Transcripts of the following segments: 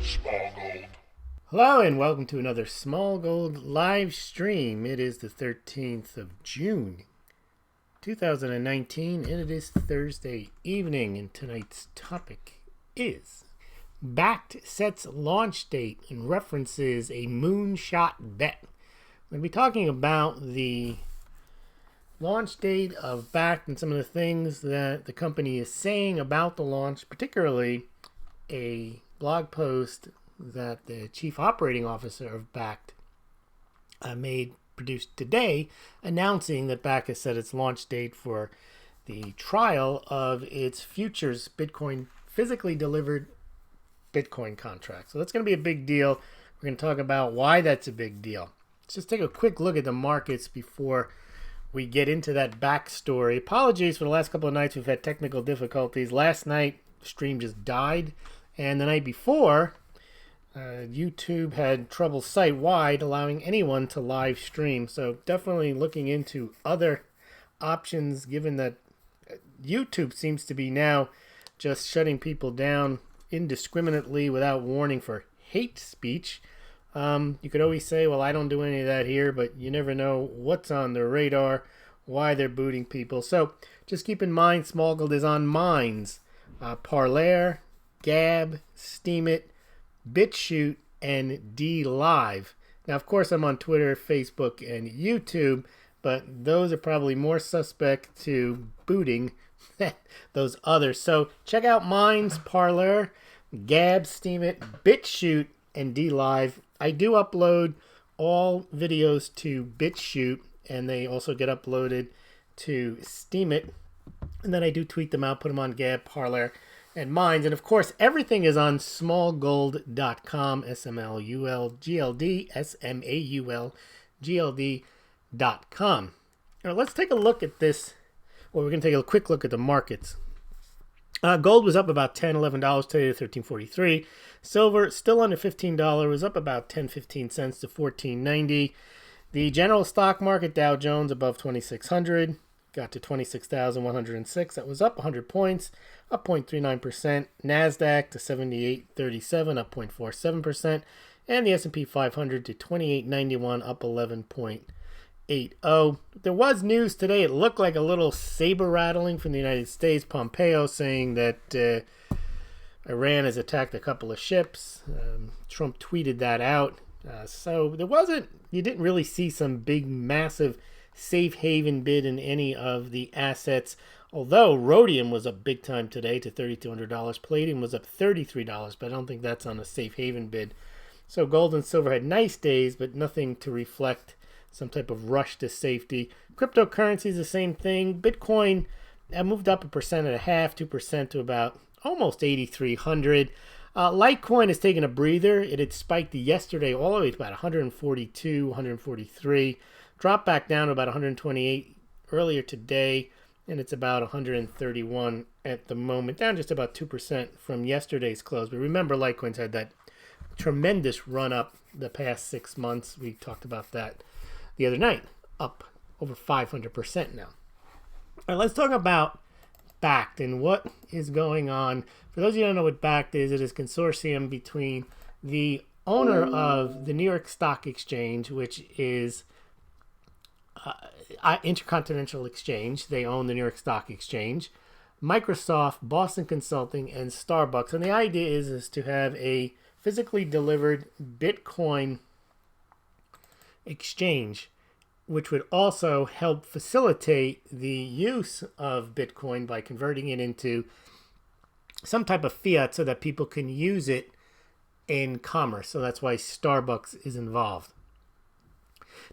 Smaulgld. Hello and welcome to another Smaulgld live stream. It is the 13th of June, 2019, and it is Thursday evening, and tonight's topic is Bakkt sets launch date and references a moonshot bet. We're going to be talking about the launch date of Bakkt and some of the things that the company is saying about the launch, particularly a blog post that the chief operating officer of Bakkt produced today, announcing that Bakkt has set its launch date for the trial of its futures Bitcoin physically delivered Bitcoin contract. So that's going to be a big deal. We're going to talk about why that's a big deal. Let's just take a quick look at the markets before we get into that backstory. Apologies for the last couple of nights. We've had technical difficulties. Last night, the stream just died. And the night before, YouTube had trouble site-wide allowing anyone to live stream. So definitely looking into other options, given that YouTube seems to be now just shutting people down indiscriminately without warning for hate speech. You could always say, well, I don't do any of that here, but you never know what's on their radar, why they're booting people. So just keep in mind, Smaulgld is on Minds, Parler, Gab, Steemit, BitChute, and DLive. Now, of course, I'm on Twitter, Facebook, and YouTube, but those are probably more suspect to booting than those others. So check out Minds, Parler, Gab, Steemit, BitChute, and DLive. I do upload all videos to BitChute, and they also get uploaded to Steemit. And then I do tweet them out, put them on Gab, Parler, and Minds. And of course, everything is on smaulgld.com, SMLULGLD, SMAULGLD.com. Now, let's take a look at this. Well, we're going to take a quick look at the markets. Gold was up about $10, $11 today to $13.43. Silver, still under $15, was up about 10-15 cents to $14.90. The general stock market, Dow Jones above 2,600, got to 26,106. That was up 100 points, up 0.39%. NASDAQ to 78.37, up 0.47%. And the S&P 500 to 28.91, up 11.80. There was news today. It looked like a little saber rattling from the United States. Pompeo saying that Iran has attacked a couple of ships. Trump tweeted that out. So you didn't really see some big, massive safe haven bid in any of the assets. Although rhodium was up big time today to $3,200. Palladium was up $33, but I don't think that's on a safe haven bid. So gold and silver had nice days, but nothing to reflect some type of rush to safety. Cryptocurrency is the same thing. Bitcoin moved up 1.5%, 2% to about almost 8,300. Litecoin has taken a breather. It had spiked yesterday all the way to about 142, 143. Dropped back down to about 128 earlier today, and it's about 131 at the moment, down just about 2% from yesterday's close. But remember, Litecoin's had that tremendous run up the past 6 months. We talked about that the other night, up over 500% now. All right, let's talk about Bakkt and what is going on. For those of you who don't know what Bakkt is, it is a consortium between the owner of the New York Stock Exchange, which is Intercontinental Exchange. They own the New York Stock Exchange, Microsoft, Boston Consulting, and Starbucks. And the idea is to have a physically delivered Bitcoin exchange, which would also help facilitate the use of Bitcoin by converting it into some type of fiat so that people can use it in commerce. So that's why Starbucks is involved.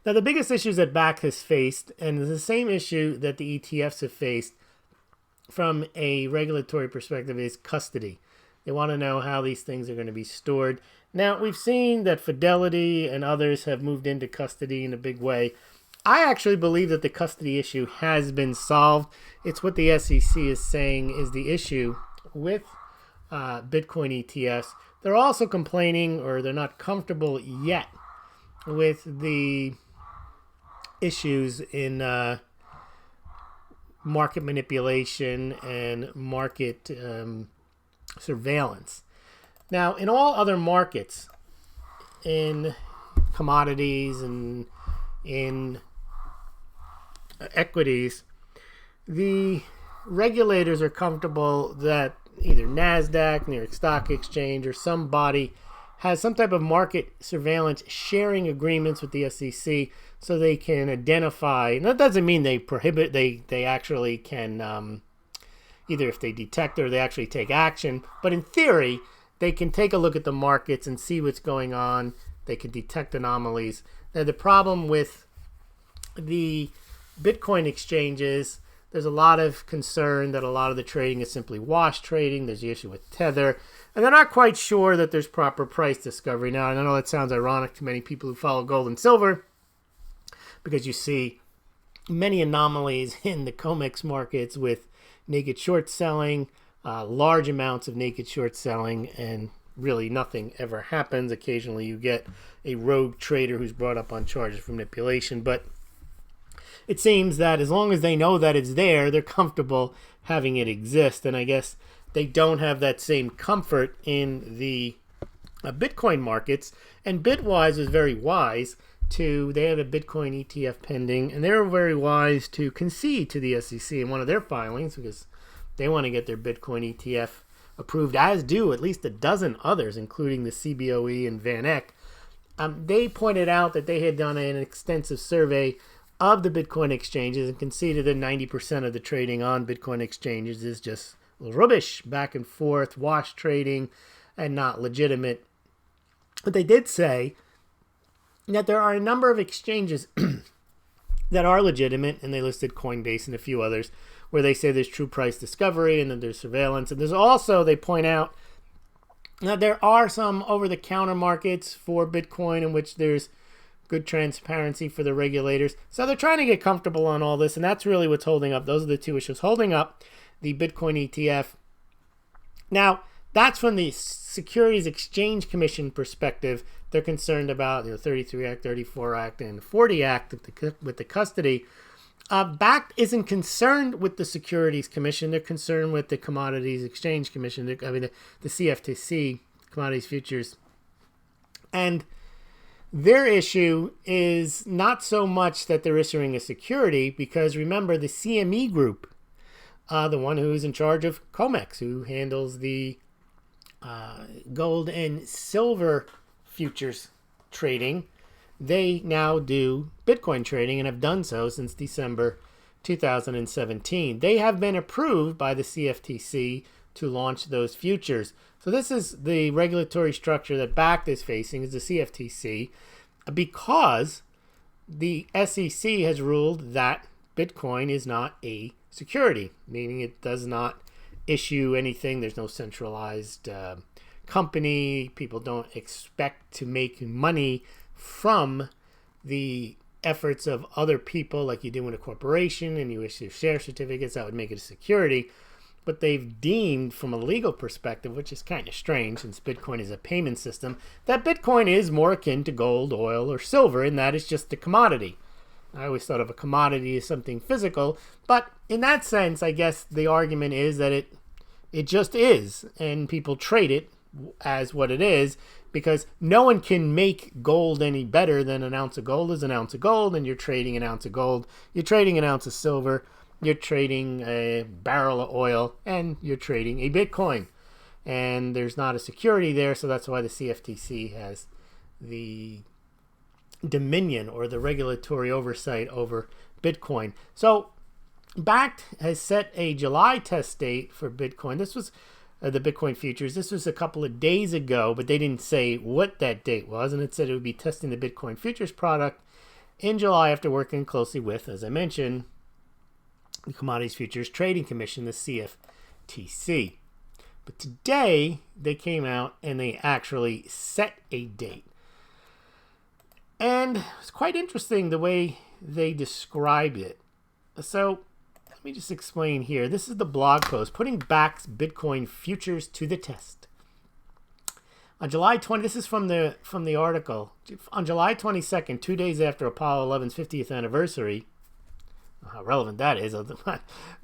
Now, the biggest issues that Bakkt has faced, and the same issue that the ETFs have faced from a regulatory perspective, is custody. They want to know how these things are going to be stored. Now, we've seen that Fidelity and others have moved into custody in a big way. I actually believe that the custody issue has been solved. It's what the SEC is saying is the issue with Bitcoin ETFs. They're also complaining, or they're not comfortable yet, with the issues in market manipulation and market surveillance. Now, in all other markets, in commodities and in equities, the regulators are comfortable that either NASDAQ, New York Stock Exchange, or some body has some type of market surveillance sharing agreements with the SEC so they can identify. And that doesn't mean they prohibit, they actually can, either if they detect or they actually take action. But in theory, they can take a look at the markets and see what's going on. They can detect anomalies. Now, the problem with the Bitcoin exchanges, there's a lot of concern that a lot of the trading is simply wash trading. There's the issue with Tether. And they're not quite sure that there's proper price discovery. Now, I know that sounds ironic to many people who follow gold and silver, because you see many anomalies in the COMEX markets with naked short selling, large amounts of naked short selling, and really nothing ever happens. Occasionally you get a rogue trader who's brought up on charges for manipulation, but it seems that as long as they know that it's there, they're comfortable having it exist. And I guess they don't have that same comfort in the Bitcoin markets. And Bitwise was very wise they have a Bitcoin ETF pending, and they were very wise to concede to the SEC in one of their filings, because they want to get their Bitcoin ETF approved, as do at least a dozen others, including the CBOE and Van Eck. They pointed out that they had done an extensive survey of the Bitcoin exchanges and conceded that 90% of the trading on Bitcoin exchanges is just rubbish, back and forth, wash trading, and not legitimate. But they did say that there are a number of exchanges that are legitimate, and they listed Coinbase and a few others, where they say there's true price discovery and then there's surveillance. And there's also, they point out, that there are some over-the-counter markets for Bitcoin in which there's good transparency for the regulators. So they're trying to get comfortable on all this, and that's really what's holding up. Those are the two issues holding up the Bitcoin ETF. Now, that's from the Securities Exchange Commission perspective. They're concerned about 33 Act, 34 Act, and 40 Act with the custody. Bakkt isn't concerned with the Securities Commission. They're concerned with the Commodities Exchange Commission. The CFTC, Commodities Futures. And their issue is not so much that they're issuing a security, because remember, the CME group, the one who is in charge of COMEX, who handles the gold and silver futures trading, they now do Bitcoin trading and have done so since December 2017. They have been approved by the CFTC to launch those futures. So this is the regulatory structure that Bakkt is facing, is the CFTC, because the SEC has ruled that Bitcoin is not a security, meaning it does not issue anything. There's no centralized company. People don't expect to make money from the efforts of other people like you do in a corporation and you issue share certificates. That would make it a security. But they've deemed, from a legal perspective, which is kind of strange since Bitcoin is a payment system, that Bitcoin is more akin to gold, oil, or silver, and that is just a commodity. I always thought of a commodity as something physical, but in that sense, I guess the argument is that it just is, and people trade it as what it is, because no one can make gold any better than an ounce of gold is an ounce of gold, and you're trading an ounce of gold, you're trading an ounce of silver, you're trading a barrel of oil, and you're trading a Bitcoin. And there's not a security there, so that's why the CFTC has the dominion or the regulatory oversight over Bitcoin. So Bakkt has set a July test date for Bitcoin. This was the Bitcoin futures. This was a couple of days ago, but they didn't say what that date was, and it said it would be testing the Bitcoin futures product in July after working closely with, as I mentioned, the Commodities Futures Trading Commission, the CFTC. But today, they came out and they actually set a date. And it's quite interesting the way they described it. So, let me just explain here. This is the blog post, putting Bakkt's Bitcoin futures to the test. On July 20, this is from the article. On July 22nd, 2 days after Apollo 11's 50th anniversary, how relevant that is.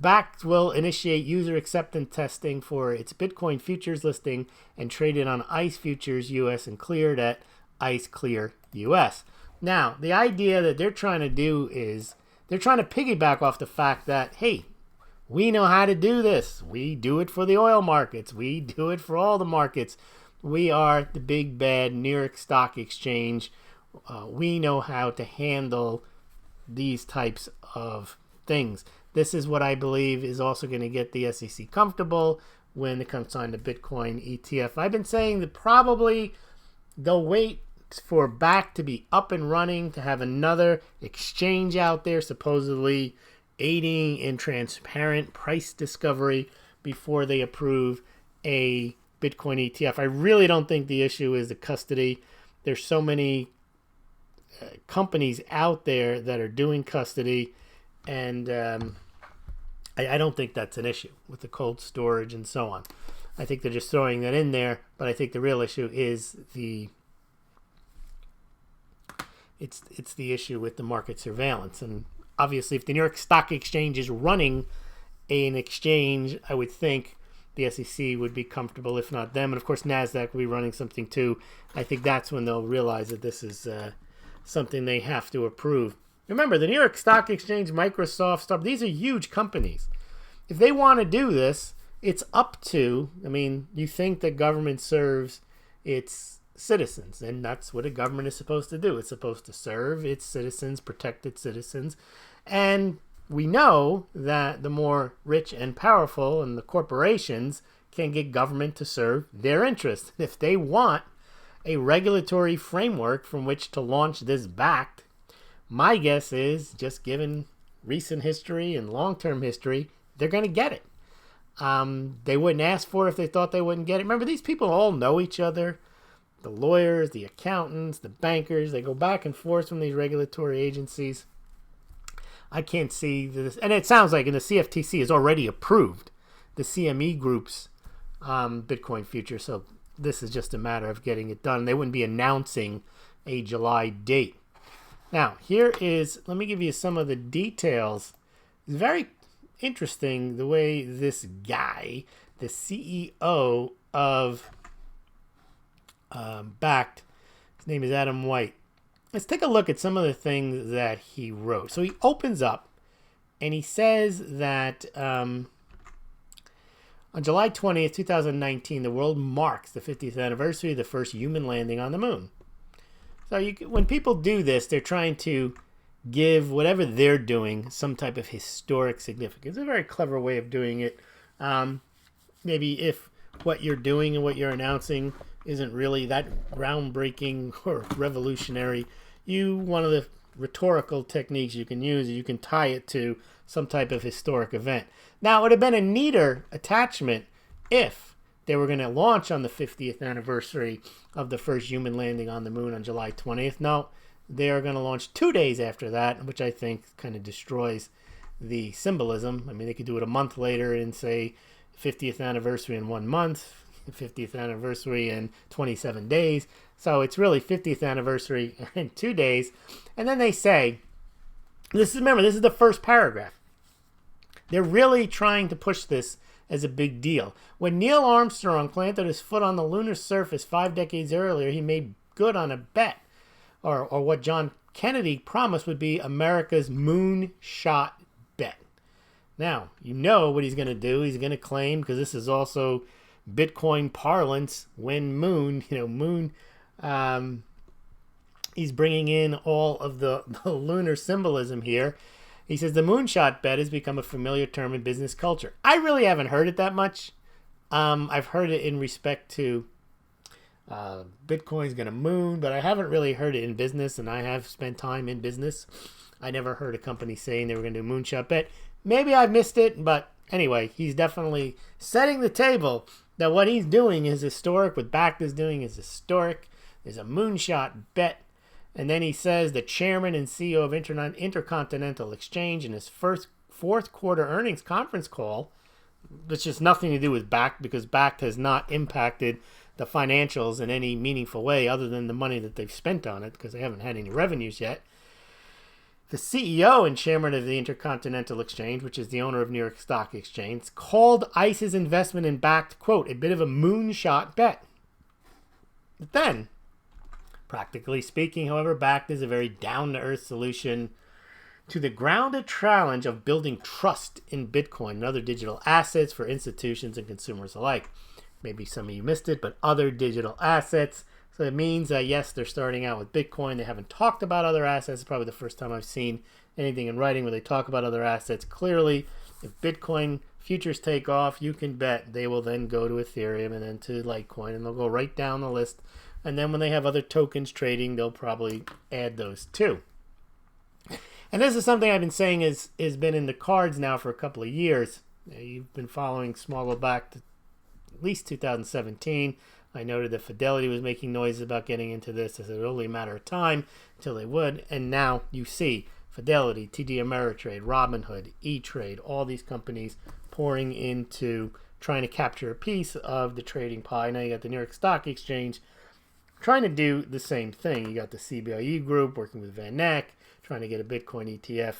Bakkt will initiate user acceptance testing for its Bitcoin futures listing and traded on ICE Futures US and cleared at ICE Clear US. Now, the idea that they're trying to do is they're trying to piggyback off the fact that, hey, we know how to do this. We do it for the oil markets. We do it for all the markets. We are the big bad New York Stock Exchange. We know how to handle these types of things. This is what I believe is also going to get the SEC comfortable when it comes time to Bitcoin ETF. I've been saying that probably they'll wait for Bakkt to be up and running, to have another exchange out there supposedly aiding in transparent price discovery before they approve a Bitcoin ETF. I really don't think the issue is the custody. There's so many companies out there that are doing custody, and I don't think that's an issue with the cold storage and so on. I think they're just throwing that in there, but I think the real issue is it's the issue with the market surveillance. And obviously, if the New York Stock Exchange is running an exchange, I would think the SEC would be comfortable, if not them. And of course, NASDAQ will be running something too. I think that's when they'll realize that this is something they have to approve. Remember, the New York Stock Exchange, Microsoft, Starbucks, these are huge companies. If they want to do this, it's up to, you think that government serves its citizens, and that's what a government is supposed to do. It's supposed to serve its citizens, protect its citizens, and we know that the more rich and powerful and the corporations can get government to serve their interests. If they want a regulatory framework from which to launch this Bakkt, my guess is, just given recent history and long-term history, they're going to get it. They wouldn't ask for it if they thought they wouldn't get it. Remember, these people all know each other. The lawyers, the accountants, the bankers, they go back and forth from these regulatory agencies. I can't see this. And it sounds like the CFTC has already approved the CME Group's Bitcoin future. So this is just a matter of getting it done. They wouldn't be announcing a July date. Now, let me give you some of the details. It's very interesting the way this guy, the CEO of Bakkt, his name is Adam White. Let's take a look at some of the things that he wrote. So he opens up and he says that on July 20th, 2019, the world marks the 50th anniversary of the first human landing on the moon. So when people do this, they're trying to give whatever they're doing some type of historic significance. It's a very clever way of doing it. Maybe if what you're doing and what you're announcing isn't really that groundbreaking or revolutionary, one of the rhetorical techniques you can use, you can tie it to some type of historic event. Now, it would have been a neater attachment if they were going to launch on the 50th anniversary of the first human landing on the moon on July 20th. No, they are going to launch 2 days after that, which I think kind of destroys the symbolism. They could do it a month later and say 50th anniversary in 1 month, 50th anniversary in 27 days. So it's really 50th anniversary in 2 days. And then they say, this is the first paragraph. They're really trying to push this as a big deal. When Neil Armstrong planted his foot on the lunar surface 5 decades earlier, he made good on a bet, or what John Kennedy promised would be America's moonshot bet. Now, you know what he's going to do. He's going to claim, because this is also Bitcoin parlance, when moon, he's bringing in all of the lunar symbolism here. He says the moonshot bet has become a familiar term in business culture. I really haven't heard it that much. I've heard it in respect to Bitcoin's going to moon, but I haven't really heard it in business, and I have spent time in business. I never heard a company saying they were going to do a moonshot bet. Maybe I missed it, but anyway, he's definitely setting the table that what he's doing is historic. What Bakkt is doing is historic. There's a moonshot bet. And then he says the chairman and CEO of Intercontinental Exchange in his fourth quarter earnings conference call, which has nothing to do with Bakkt, because Bakkt has not impacted the financials in any meaningful way other than the money that they've spent on it, because they haven't had any revenues yet. The CEO and chairman of the Intercontinental Exchange, which is the owner of New York Stock Exchange, called ICE's investment in Bakkt, quote, a bit of a moonshot bet. But then, practically speaking, however, Bakkt is a very down-to-earth solution to the grounded challenge of building trust in Bitcoin and other digital assets for institutions and consumers alike. Maybe some of you missed it, but other digital assets. So it means that, yes, they're starting out with Bitcoin. They haven't talked about other assets. It's probably the first time I've seen anything in writing where they talk about other assets. Clearly, if Bitcoin futures take off, you can bet they will then go to Ethereum and then to Litecoin, and they'll go right down the list. And then when they have other tokens trading, they'll probably add those too. And this is something I've been saying has been in the cards now for a couple of years. You've been following Smaulgld back to at least 2017. I noted that Fidelity was making noises about getting into this. It's only a matter of time until they would. And now you see Fidelity, TD Ameritrade, Robinhood, E-Trade, all these companies pouring into trying to capture a piece of the trading pie. Now you got the New York Stock Exchange trying to do the same thing. You got the CBIE group working with Van Eck, trying to get a Bitcoin ETF.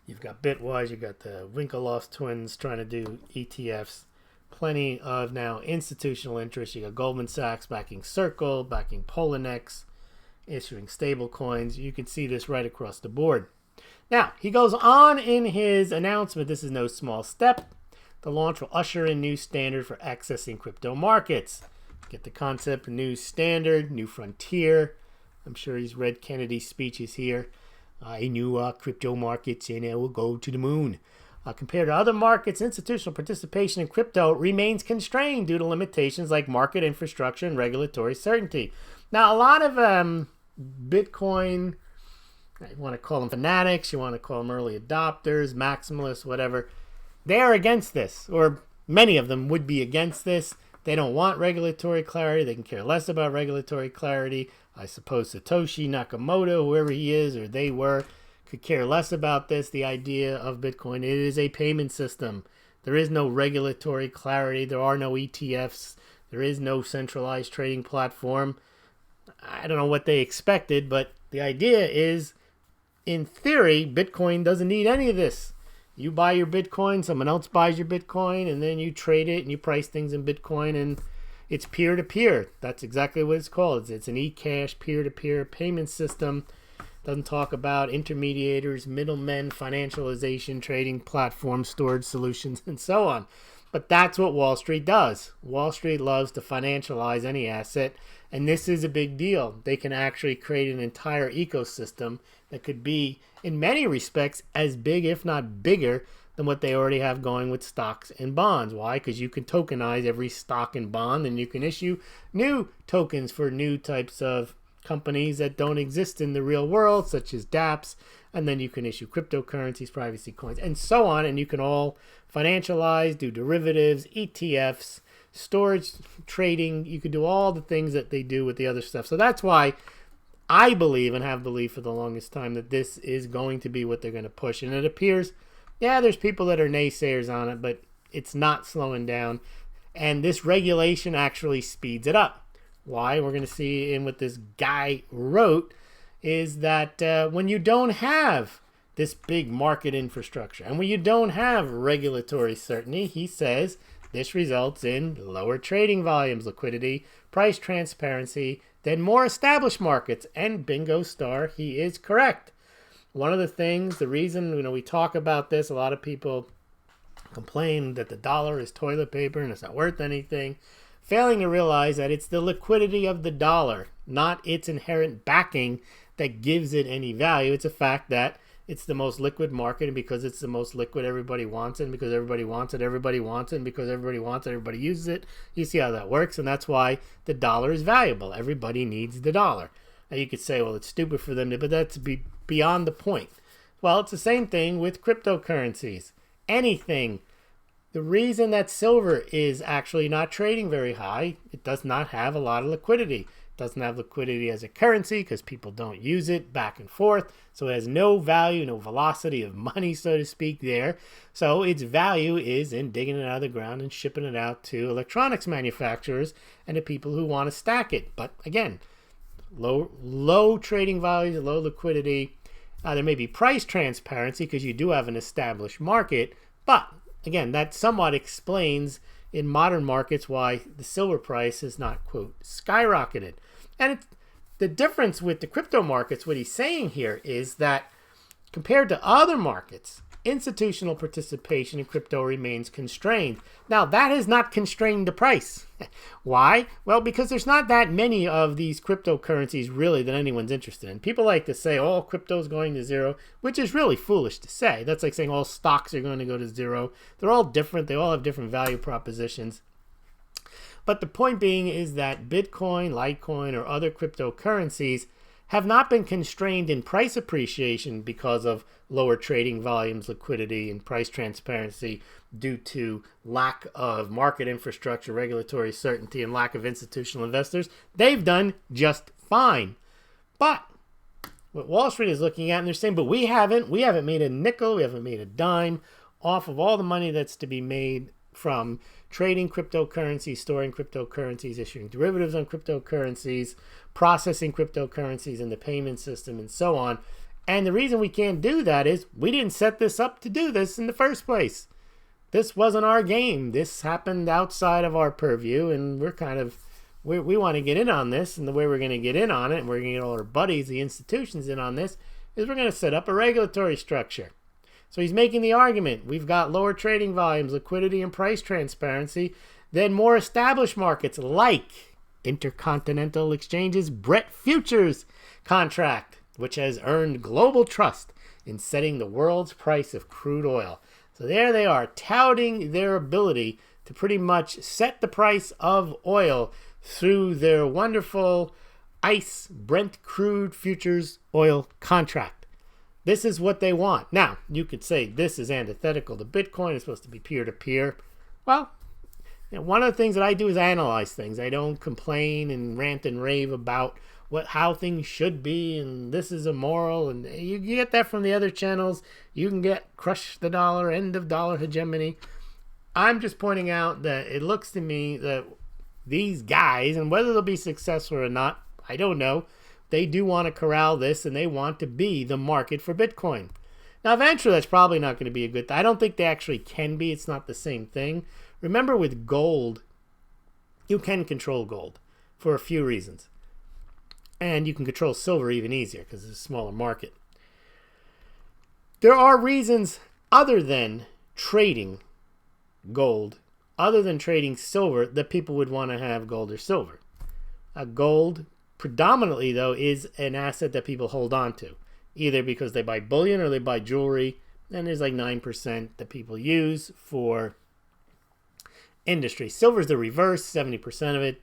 You've got Bitwise, you've got the Winklevoss twins trying to do ETFs. Plenty of now institutional interest. You got Goldman Sachs backing Uncirculated, backing Poloniex, issuing stable coins. You can see this right across the board. Now, he goes on in his announcement, this is no small step. The launch will usher in new standard for accessing crypto markets. Get the concept, new standard, new frontier. I'm sure he's read Kennedy's speeches here. I knew crypto markets and it will go to the moon. Compared to other markets, institutional participation in crypto remains constrained due to limitations like market infrastructure and regulatory certainty. Now, a lot of Bitcoin, you want to call them fanatics, you want to call them early adopters, maximalists, whatever, they are against this, or many of them would be against this. They don't want regulatory clarity. They can care less about regulatory clarity. I suppose Satoshi Nakamoto, whoever he is, or they were, could care less about this. The idea of Bitcoin, it is a payment system. There is no regulatory clarity. There are no ETFs. There is no centralized trading platform. I don't know what they expected, but the idea is, in theory, Bitcoin doesn't need any of this. You buy your Bitcoin, someone else buys your Bitcoin, and then you trade it and you price things in Bitcoin, and it's peer-to-peer. That's exactly what it's called. It's an e-cash peer-to-peer payment system. Doesn't talk about intermediators, middlemen, financialization, trading platforms, storage solutions, and so on. But that's what Wall Street does. Wall Street loves to financialize any asset, and this is a big deal. They can actually create an entire ecosystem that could be, in many respects, as big, if not bigger, than what they already have going with stocks and bonds. Why? Because you can tokenize every stock and bond, and you can issue new tokens for new types of companies that don't exist in the real world, such as dApps, and then you can issue cryptocurrencies, privacy coins, and so on, and you can all financialize, do derivatives, ETFs, storage, trading. You can do all the things that they do with the other stuff. So that's why I believe, and have believed for the longest time, that this is going to be what they're going to push. And it appears, yeah, there's people that are naysayers on it, but it's not slowing down. And this regulation actually speeds it up. Why? We're going to see in what this guy wrote is that when you don't have this big market infrastructure and when you don't have regulatory certainty, he says this results in lower trading volumes, liquidity, price transparency than more established markets. And bingo star, he is correct. One of the things, the reason we talk about this, a lot of people complain that the dollar is toilet paper and it's not worth anything, failing to realize that it's the liquidity of the dollar, not its inherent backing, that gives it any value. It's a fact that it's the most liquid market, and because it's the most liquid, everybody wants it, and because everybody wants it, everybody wants it, and because everybody wants it, everybody uses it. You see how that works, and that's why the dollar is valuable. Everybody needs the dollar. Now you could say, well, it's stupid for them to, but that's beyond the point. Well, it's the same thing with cryptocurrencies. Anything. The reason that silver is actually not trading very high, it does not have a lot of liquidity. It doesn't have liquidity as a currency because people don't use it back and forth. So it has no value, no velocity of money, so to speak, there. So its value is in digging it out of the ground and shipping it out to electronics manufacturers and to people who want to stack it. But again, low trading values, low liquidity. There may be price transparency because you do have an established market, but again, that somewhat explains in modern markets why the silver price has not, quote, skyrocketed. And the difference with the crypto markets, what he's saying here is that compared to other markets, institutional participation in crypto remains constrained. Now, that has not constrained the price. Why? Well, because there's not that many of these cryptocurrencies really that anyone's interested in. People like to say, oh, crypto's going to zero, which is really foolish to say. That's like saying all stocks are going to go to zero. They're all different. They all have different value propositions. But the point being is that Bitcoin, Litecoin, or other cryptocurrencies have not been constrained in price appreciation because of lower trading volumes, liquidity, and price transparency due to lack of market infrastructure, regulatory certainty, and lack of institutional investors. They've done just fine. But what Wall Street is looking at, and they're saying, but we haven't made a nickel, we haven't made a dime off of all the money that's to be made from trading cryptocurrencies, storing cryptocurrencies, issuing derivatives on cryptocurrencies, processing cryptocurrencies in the payment system, and so on. And the reason we can't do that is we didn't set this up to do this in the first place. This wasn't our game. This happened outside of our purview, and we want to get in on this. And the way we're going to get in on it, and we're going to get all our buddies, the institutions, in on this, is we're going to set up a regulatory structure. So he's making the argument, we've got lower trading volumes, liquidity, and price transparency than more established markets like Intercontinental Exchange's Brent Futures contract, which has earned global trust in setting the world's price of crude oil. So there they are, touting their ability to pretty much set the price of oil through their wonderful ICE Brent Crude Futures Oil contract. This is what they want. Now, you could say this is antithetical to Bitcoin. It's supposed to be peer-to-peer. Well, one of the things that I do is analyze things. I don't complain and rant and rave about how things should be, and this is immoral. And you get that from the other channels. You can get crush the dollar, end of dollar hegemony. I'm just pointing out that it looks to me that these guys, and whether they'll be successful or not, I don't know, they do want to corral this, and they want to be the market for Bitcoin. Now, eventually, that's probably not going to be a good thing. I don't think they actually can be. It's not the same thing. Remember, with gold, you can control gold for a few reasons. And you can control silver even easier because it's a smaller market. There are reasons other than trading gold, other than trading silver, that people would want to have gold or silver. Gold predominantly, though, is an asset that people hold on to, either because they buy bullion or they buy jewelry, and there's like 9% that people use for industry. Silver's the reverse. 70% of it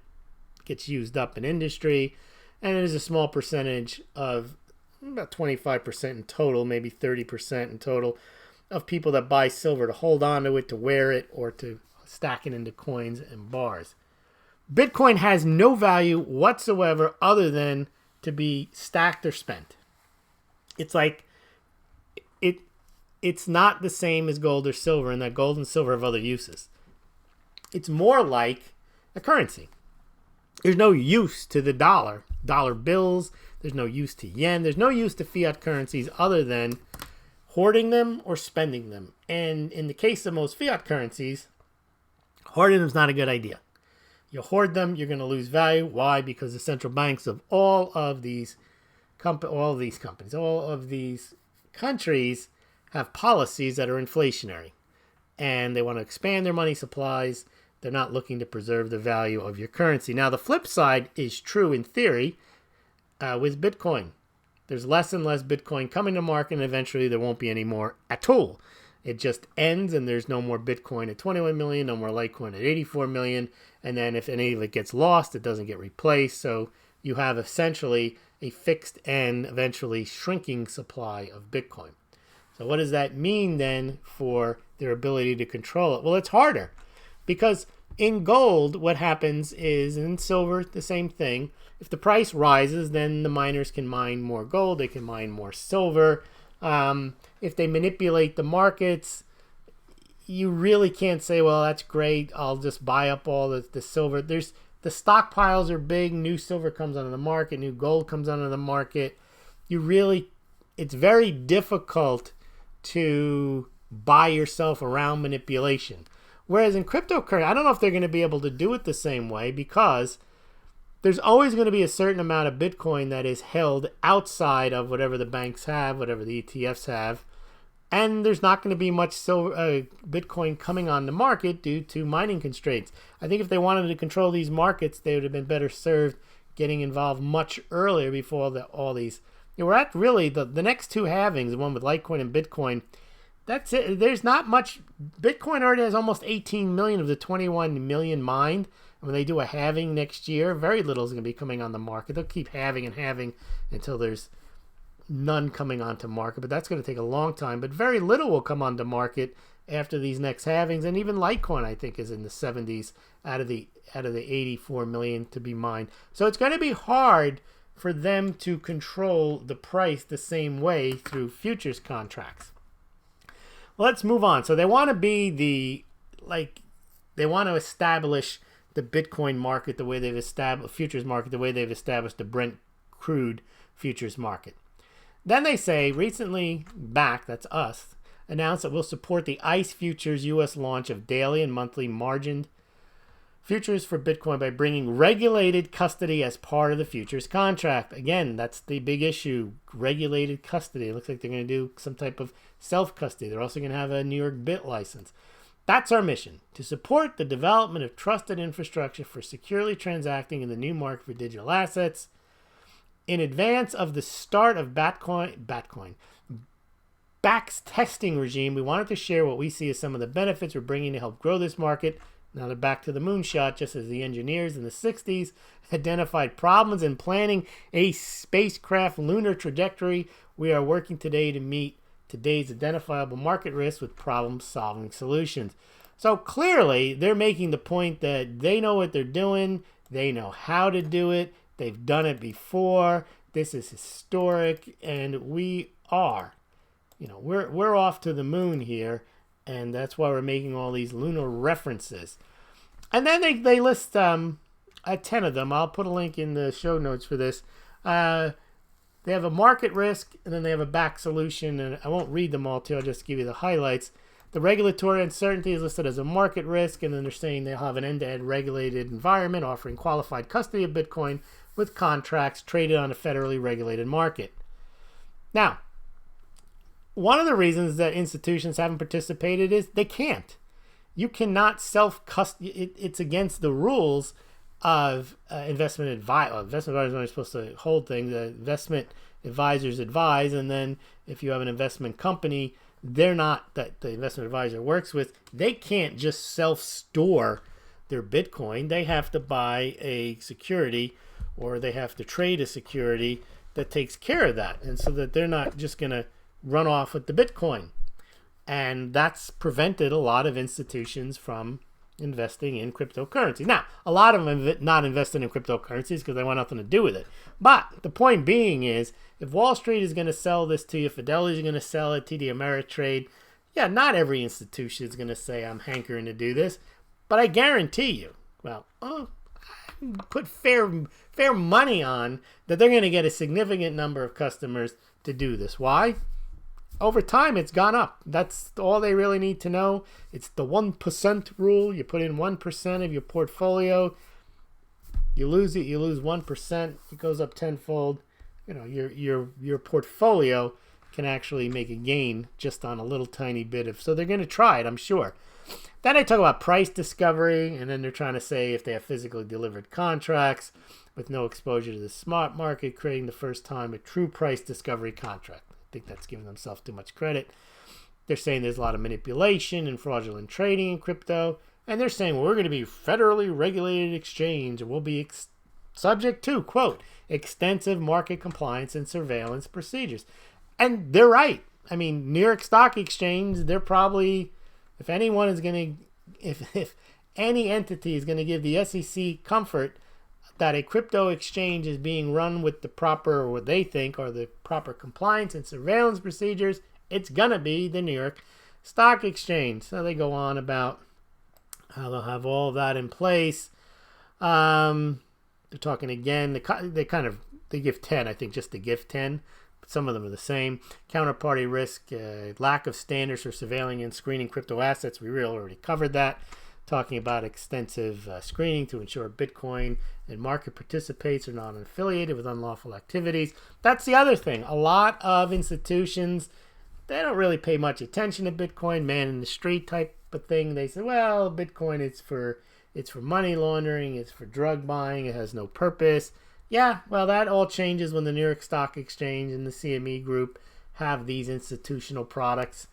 gets used up in industry, and there's a small percentage of about 25% in total, maybe 30% in total, of people that buy silver to hold on to it, to wear it, or to stack it into coins and bars. Bitcoin has no value whatsoever other than to be stacked or spent. It's like it's not the same as gold or silver, in that gold and silver have other uses. It's more like a currency. There's no use to the dollar bills. There's no use to yen. There's no use to fiat currencies other than hoarding them or spending them. And in the case of most fiat currencies, hoarding them is not a good idea. You hoard them, you're going to lose value. Why? Because the central banks of all of these companies, all of these countries have policies that are inflationary. And they want to expand their money supplies. They're not looking to preserve the value of your currency. Now, the flip side is true in theory with Bitcoin. There's less and less Bitcoin coming to market, and eventually there won't be any more at all. It just ends, and there's no more Bitcoin at 21 million, no more Litecoin at 84 million. And then if any of it gets lost, it doesn't get replaced. So you have essentially a fixed and eventually shrinking supply of Bitcoin. So what does that mean then for their ability to control it? Well, it's harder because in gold, what happens is, in silver, the same thing. If the price rises, then the miners can mine more gold, they can mine more silver. If they manipulate the markets, you really can't say, well, that's great, I'll just buy up all the silver. The stockpiles are big. New silver comes onto the market, new gold comes onto the market. You really it's very difficult to buy yourself around manipulation. Whereas in cryptocurrency, I don't know if they're going to be able to do it the same way, because there's always going to be a certain amount of Bitcoin that is held outside of whatever the banks have, whatever the ETFs have. And there's not going to be much Bitcoin coming on the market due to mining constraints. I think if they wanted to control these markets, they would have been better served getting involved much earlier before all these. We're at really the next two halvings, the one with Litecoin and Bitcoin. That's it. There's not much. Bitcoin already has almost 18 million of the 21 million mined. And when they do a halving next year, very little is going to be coming on the market. They'll keep halving and halving until there's none coming onto market, but that's going to take a long time. But very little will come onto market after these next halvings, and even Litecoin, I think, is in the 70s out of the 84 million to be mined. So it's going to be hard for them to control the price the same way through futures contracts. Let's move on. So they want to be they want to establish the Bitcoin market the way they've established futures market, the way they've established the Brent crude futures market. Then they say recently Bakkt, that's us, announced that we'll support the ICE Futures U.S. launch of daily and monthly margined futures for Bitcoin by bringing regulated custody as part of the futures contract. Again, that's the big issue, regulated custody. It looks like they're going to do some type of self-custody. They're also going to have a New York BIT license. That's our mission, to support the development of trusted infrastructure for securely transacting in the new market for digital assets. In advance of the start of Bakkt's testing regime, we wanted to share what we see as some of the benefits we're bringing to help grow this market. Now they're back to the moonshot, just as the engineers in the 60s identified problems in planning a spacecraft lunar trajectory. We are working today to meet today's identifiable market risks with problem-solving solutions. So clearly, they're making the point that they know what they're doing. They know how to do it. They've done it before. This is historic, and we are. We're off to the moon here, and that's why we're making all these lunar references. And then they list 10 of them. I'll put a link in the show notes for this. They have a market risk, and then they have a Bakkt solution, and I won't read them all to you. I'll just give you the highlights. The regulatory uncertainty is listed as a market risk, and then they're saying they'll have an end-to-end regulated environment offering qualified custody of Bitcoin with contracts traded on a federally regulated market. Now, one of the reasons that institutions haven't participated is they can't. You cannot self-custody. It's against the rules of investment advisors. Investment advisors aren't supposed to hold things. The investment advisors advise, and then if you have an investment company, they're not, that the investment advisor works with, they can't just self-store their Bitcoin. They have to buy a security, or they have to trade a security that takes care of that, and so that they're not just going to run off with the Bitcoin. And that's prevented a lot of institutions from investing in cryptocurrency. Now, a lot of them have not invested in cryptocurrencies because they want nothing to do with it. But the point being is, if Wall Street is going to sell this to you, Fidelity is going to sell it, TD Ameritrade, yeah, not every institution is going to say, I'm hankering to do this. But I guarantee you, I put fair money on that they're going to get a significant number of customers to do this. Why? Over time, it's gone up. That's all they really need to know. It's the 1% rule. You put in 1% of your portfolio. You lose it. You lose 1%. It goes up tenfold. Your portfolio can actually make a gain just on a little tiny bit of. So they're going to try it, I'm sure. Then I talk about price discovery, and then they're trying to say if they have physically delivered contracts with no exposure to the smart market, creating the first time a true price discovery contract. I think that's giving themselves too much credit. They're saying there's a lot of manipulation and fraudulent trading in crypto, and they're saying we're going to be federally regulated exchange and we'll be subject to, quote, extensive market compliance and surveillance procedures. And they're right. I mean, New York Stock Exchange, they're probably, if anyone is going to, if any entity is going to give the SEC comfort that a crypto exchange is being run with the proper, or what they think are the proper compliance and surveillance procedures, it's going to be the New York Stock Exchange. So they go on about how they'll have all of that in place. They're talking again, they give 10, I think, just to give 10. some of them are the same. Counterparty risk, lack of standards for surveilling and screening crypto assets. We really already covered that, talking about extensive screening to ensure Bitcoin and market participants are not affiliated with unlawful activities. That's the other thing. A lot of institutions, they don't really pay much attention to Bitcoin, man in the street type of thing. They say, well, Bitcoin it's for money laundering, it's for drug buying, it has no purpose. Yeah, well, that all changes when the New York Stock Exchange and the CME Group have these institutional products.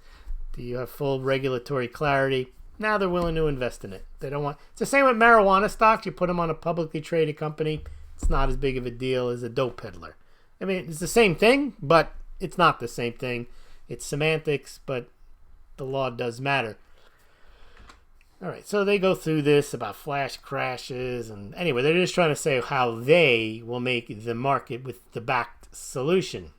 Do you have full regulatory clarity? Now they're willing to invest in it. They don't want. It's the same with marijuana stocks. You put them on a publicly traded company, it's not as big of a deal as a dope peddler. I mean, it's the same thing, but it's not the same thing. It's semantics, but the law does matter. All right, so they go through this about flash crashes, and anyway, they're just trying to say how they will make the market with the Bakkt solution.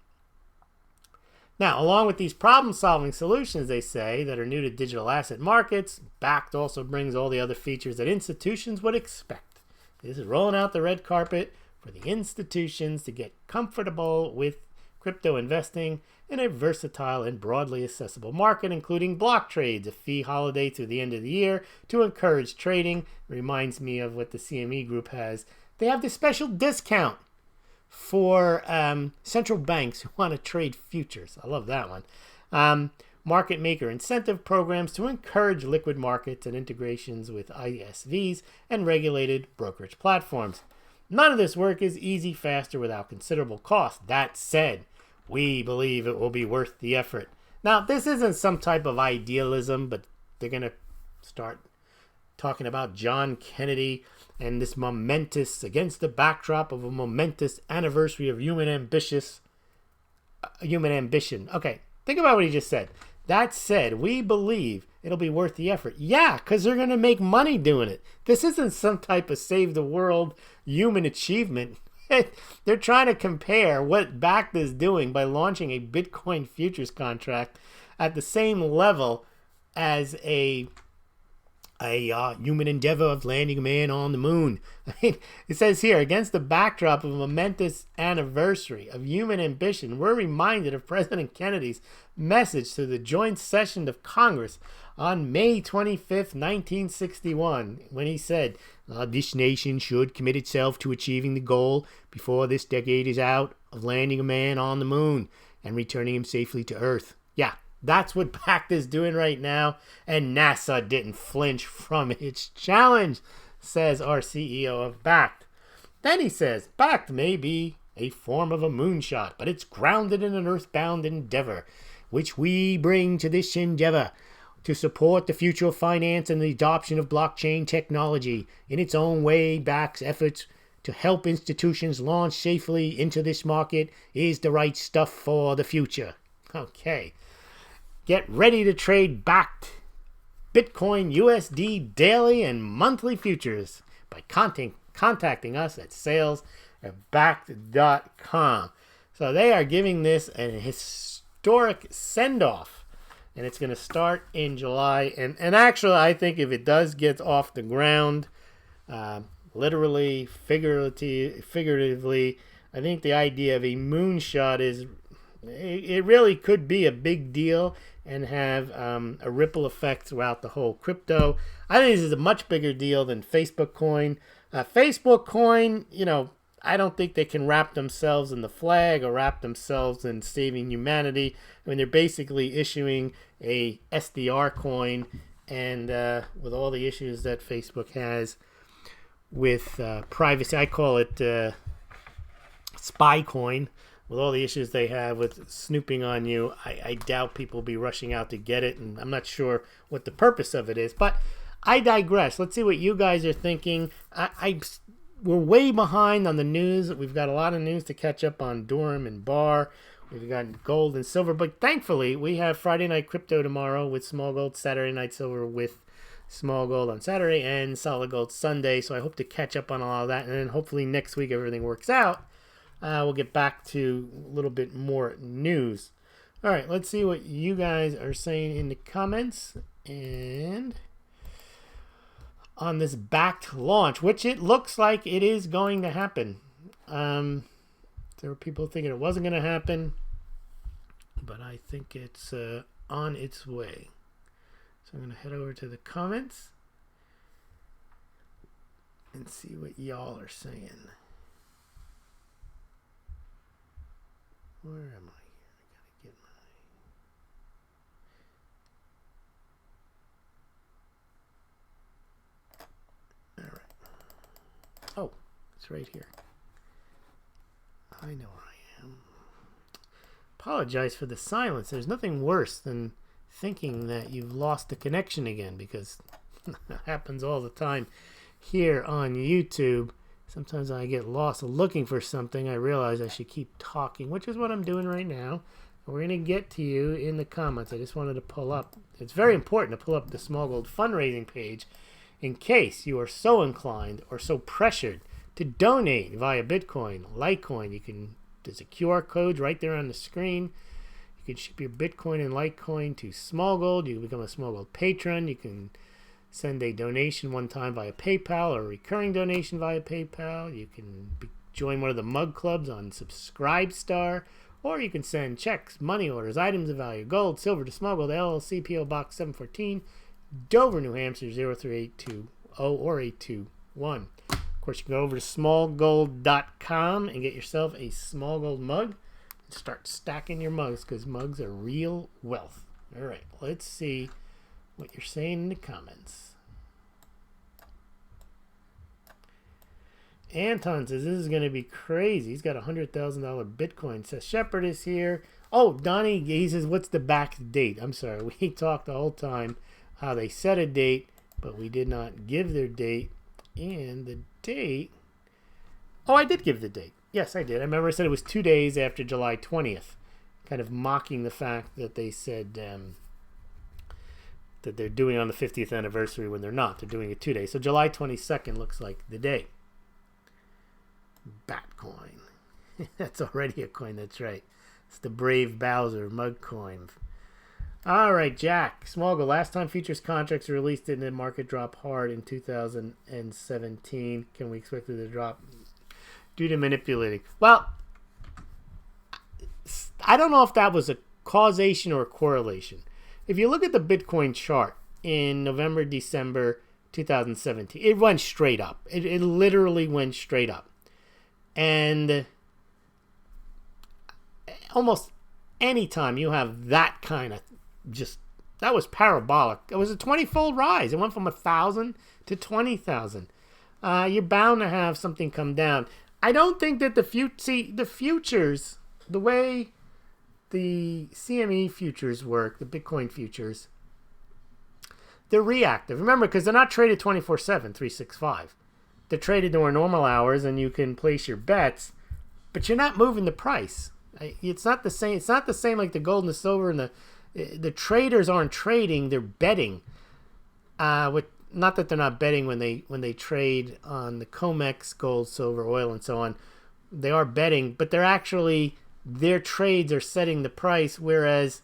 Now, along with these problem-solving solutions, they say, that are new to digital asset markets, Bakkt also brings all the other features that institutions would expect. This is rolling out the red carpet for the institutions to get comfortable with crypto investing in a versatile and broadly accessible market, including block trades, a fee holiday through the end of the year to encourage trading. Reminds me of what the CME Group has. They have this special discount for central banks who want to trade futures. I love that one. Market maker incentive programs to encourage liquid markets and integrations with ISVs and regulated brokerage platforms. None of this work is easy, fast, or without considerable cost. That said, we believe it will be worth the effort. Now, this isn't some type of idealism, but they're going to start talking about John Kennedy and this momentous, against the backdrop of a momentous anniversary of human ambition. Okay, think about what he just said. That said, we believe it'll be worth the effort. Yeah, because they're going to make money doing it. This isn't some type of save the world human achievement. They're trying to compare what Bakkt is doing by launching a Bitcoin futures contract at the same level as a human endeavor of landing a man on the moon. I mean, it says here, against the backdrop of a momentous anniversary of human ambition, we're reminded of President Kennedy's message to the joint session of Congress on May 25th, 1961, when he said, this nation should commit itself to achieving the goal before this decade is out of landing a man on the moon and returning him safely to Earth. Yeah, that's what Bakkt is doing right now, and NASA didn't flinch from its challenge, says our CEO of Bakkt. Then he says, Bakkt may be a form of a moonshot, but it's grounded in an earthbound endeavor, which we bring to this endeavor to support the future of finance and the adoption of blockchain technology. In its own way, Bakkt's efforts to help institutions launch safely into this market is the right stuff for the future. Okay. Get ready to trade Bakkt Bitcoin USD daily and monthly futures by contacting us at sales@bakkt.com. So they are giving this an historic send-off. And it's going to start in July. And actually, I think if it does get off the ground, literally, figuratively, I think the idea of a moonshot is, it really could be a big deal and have a ripple effect throughout the whole crypto. I think this is a much bigger deal than Facebook coin. Facebook coin, I don't think they can wrap themselves in the flag or wrap themselves in saving humanity. I mean, they're basically issuing a SDR coin, and with all the issues that Facebook has with privacy, I call it spy coin. With all the issues they have with snooping on you, I doubt people will be rushing out to get it, and I'm not sure what the purpose of it is. But I digress. Let's see what you guys are thinking. We're way behind on the news. We've got a lot of news to catch up on Durham and Barr. We've got gold and silver. But thankfully, we have Friday Night Crypto tomorrow with Smaulgld, Saturday Night Silver with Smaulgld on Saturday, and Solid Gold Sunday. So I hope to catch up on all of that. And then hopefully next week everything works out. We'll get back to a little bit more news. All right, let's see what you guys are saying in the comments. And on this Bakkt launch, which it looks like it is going to happen. There were people thinking it wasn't going to happen. but I think it's on its way. So I'm going to head over to the comments and see what y'all are saying. Where am I here? I gotta get my... All right. Oh, it's right here. I know where I am. Apologize for the silence. There's nothing worse than thinking that you've lost the connection again, because that happens all the time here on YouTube. Sometimes I get lost looking for something. I realize I should keep talking, which is what I'm doing right now. We're going to get to you in the comments. I just wanted to pull up. It's very important to pull up the Smaulgld fundraising page in case you are so inclined or so pressured to donate via Bitcoin, Litecoin. There's a QR code right there on the screen. You can ship your Bitcoin and Litecoin to Smaulgld. You can become a Smaulgld patron. You can send a donation one time via PayPal or a recurring donation via PayPal. You can join one of the mug clubs on Subscribestar, or you can send checks, money orders, items of value, gold, silver to Smaulgld LLC, PO Box 714, Dover, New Hampshire 03820 or 821. Of course, you can go over to smaulgld.com and get yourself a Smaulgld mug and start stacking your mugs, because mugs are real wealth. All right, let's see what you're saying in the comments. Anton says this is going to be crazy. He's got a $100,000 Bitcoin. Says Shepard is here. Oh, Donnie, he says, what's the Bakkt date? I'm sorry, we talked the whole time how they set a date, but we did not give their date. And the date... Oh, I did give the date. Yes, I did. I remember I said it was 2 days after July 20th, kind of mocking the fact that they said... that they're doing on the 50th anniversary when they're not. They're doing it 2 days. So July 22nd looks like the day. Batcoin. That's already a coin. That's right. It's the Brave Bowser mug coin. All right, Jack. Smaulgld. Last time futures contracts were released, didn't the market drop hard in 2017? Can we expect it to drop due to manipulating? Well, I don't know if that was a causation or a correlation. If you look at the Bitcoin chart in November, December 2017, it went straight up. It literally went straight up. And almost any time you have that kind of that was parabolic. It was a 20-fold rise. It went from 1,000 to 20,000. You're bound to have something come down. I don't think that the futures, the way the CME futures work, the Bitcoin futures, they're reactive. Remember, because they're not traded 24/7, 365. They're traded during normal hours, and you can place your bets, but you're not moving the price. It's not the same. It's not the same like the gold and the silver, and the traders aren't trading. They're betting. Not that they're not betting when they trade on the COMEX, gold, silver, oil, and so on. They are betting, but they're actually, their trades are setting the price, whereas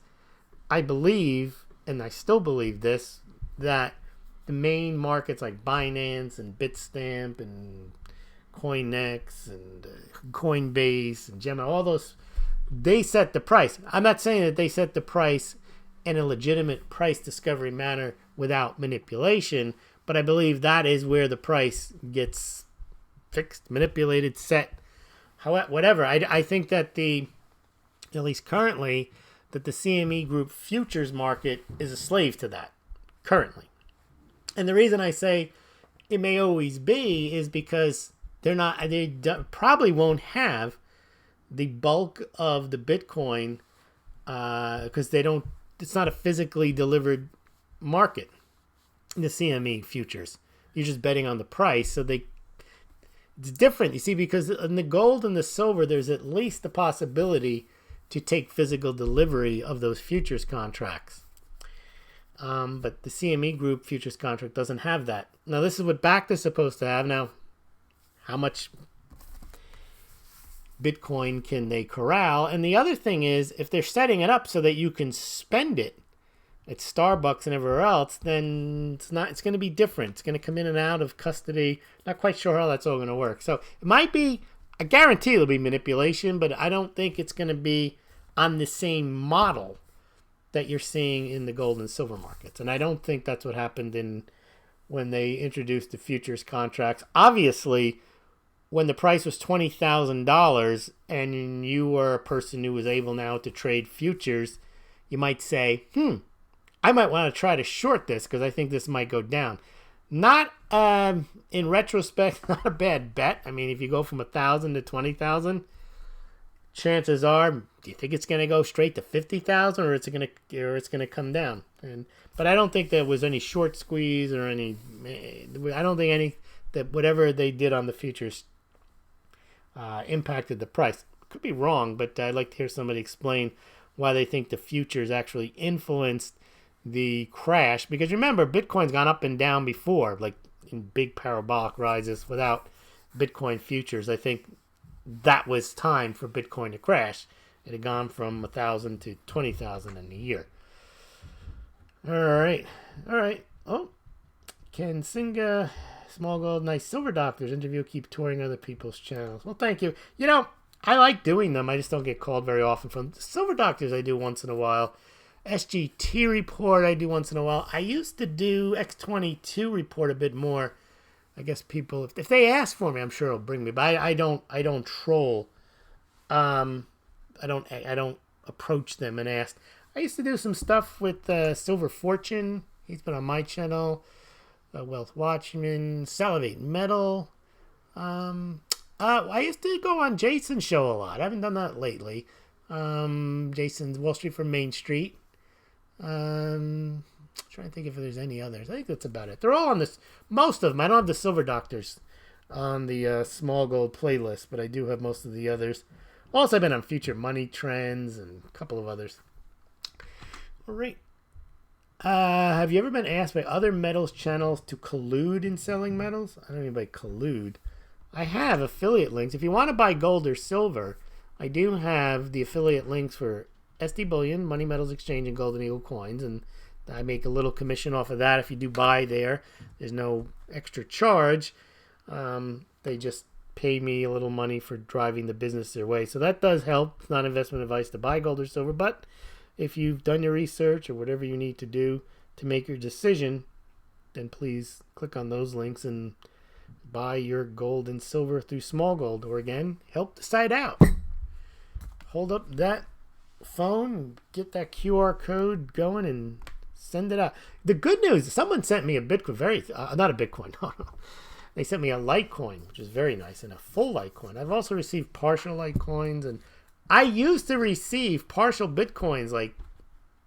I believe, and I still believe this, that the main markets like Binance and Bitstamp and CoinEx and Coinbase and Gemini, all those, they set the price. I'm not saying that they set the price in a legitimate price discovery manner without manipulation, but I believe that is where the price gets fixed, manipulated, set, however, whatever. I think that at least currently, that the CME Group futures market is a slave to that currently. And the reason I say it may always be is because they probably won't have the bulk of the Bitcoin because it's not a physically delivered market, the CME futures. You're just betting on the price. So it's different, you see, because in the gold and the silver, there's at least the possibility to take physical delivery of those futures contracts. But the CME Group futures contract doesn't have that. Now, this is what Bakkt is supposed to have. Now, how much Bitcoin can they corral? And the other thing is, if they're setting it up so that you can spend it at Starbucks and everywhere else, then it's going to be different. It's going to come in and out of custody. Not quite sure how that's all going to work. So it might be, I guarantee it'll be manipulation, but I don't think it's going to be on the same model that you're seeing in the gold and silver markets. And I don't think that's what happened when they introduced the futures contracts. Obviously, when the price was $20,000 and you were a person who was able now to trade futures, you might say, I might want to try to short this because I think this might go down. Not, in retrospect, not a bad bet. I mean, if you go from 1,000 to 20,000, chances are, do you think it's going to go straight to 50,000 or it's going to come down? But I don't think there was any short squeeze or any. I don't think that whatever they did on the futures impacted the price. Could be wrong, but I'd like to hear somebody explain why they think the futures actually influenced the crash. Because remember, Bitcoin's gone up and down before, like in big parabolic rises without Bitcoin futures. I think that was time for Bitcoin to crash. It had gone from 1,000 to 20,000 in a year. All right. Oh, Ken Singa, Smaulgld, nice Silver Doctors interview. Keep touring other people's channels. Well, thank you. I like doing them. I just don't get called very often from Silver Doctors. I do once in a while. SGT report I do once in a while. I used to do X22 report a bit more. I guess people, if they ask for me, I'm sure it'll bring me. But I don't troll. I don't approach them and ask. I used to do some stuff with Silver Fortune. He's been on my channel. Wealth Watchman, Salivate Metal. I used to go on Jason's show a lot. I haven't done that lately. Jason's Wall Street from Main Street. Trying to think if there's any others. I think that's about it. They're all on this. Most of them. I don't have the Silver Doctors on the Smaulgld playlist, but I do have most of the others. Also, I've been on Future Money Trends and a couple of others. All right. Have you ever been asked by other metals channels to collude in selling metals? I don't mean by collude. I have affiliate links. If you want to buy gold or silver, I do have the affiliate links for SD Bullion, Money Metals Exchange, and Golden Eagle Coins, and I make a little commission off of that if you do buy there. There's no extra charge. They just pay me a little money for driving the business their way. So that does help. It's not investment advice to buy gold or silver, but if you've done your research or whatever you need to do to make your decision, then please click on those links and buy your gold and silver through Smaulgld, or again, help the site out. Hold up that phone, get that QR code going, and send it out. The good news, someone sent me a Bitcoin, not a Bitcoin, no. They sent me a Litecoin, which is very nice, and a full Litecoin. I've also received partial Litecoins, and I used to receive partial Bitcoins like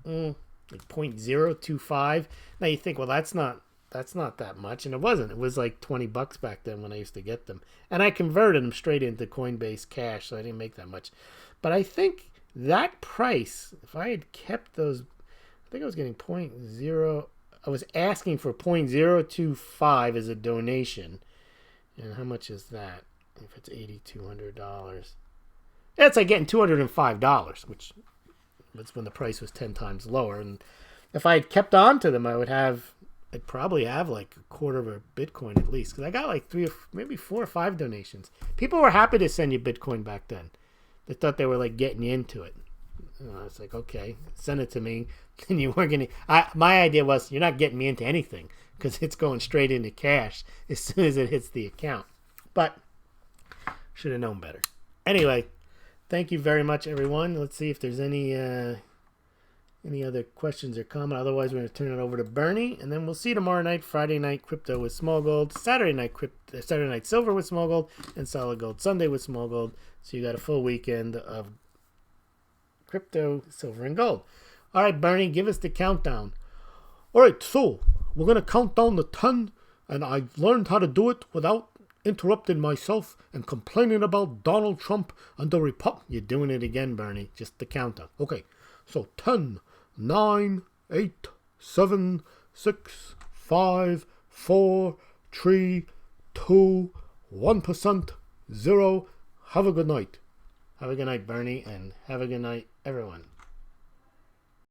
0.025. Now you think, well, that's not that much, and it wasn't. It was like $20 back then when I used to get them, and I converted them straight into Coinbase Cash, so I didn't make that much. But I think that price, if I had kept those, I think I was getting 0.0. I was asking for 0.025 as a donation, and how much is that? If it's $8,200, that's like getting $205, which was when the price was 10 times lower. And if I had kept on to them, I'd probably have like a quarter of a Bitcoin at least, because I got like 3 or maybe 4 or 5 donations. People were happy to send you Bitcoin back then. They thought they were like getting you into it. It's like, okay, send it to me. And you weren't going to. My idea was, you're not getting me into anything because it's going straight into cash as soon as it hits the account. But should have known better. Anyway, thank you very much, everyone. Let's see if there's any other questions or comment. Otherwise, we're going to turn it over to Bernie, and then we'll see you tomorrow night. Friday night crypto with Smaulgld, Saturday night silver with Smaulgld, and solid gold Sunday with Smaulgld. So you got a full weekend of crypto, silver, and gold. All right, Bernie, give us the countdown. All right, so we're going to count down to 10, and I've learned how to do it without interrupting myself and complaining about Donald Trump and the Republic. You're doing it again, Bernie. Just the countdown. Okay, so 10, 9, 8, 7, 6, 5, 4, 3, 2, 1%, 0. Have a good night. Have a good night, Bernie, and have a good night, everyone.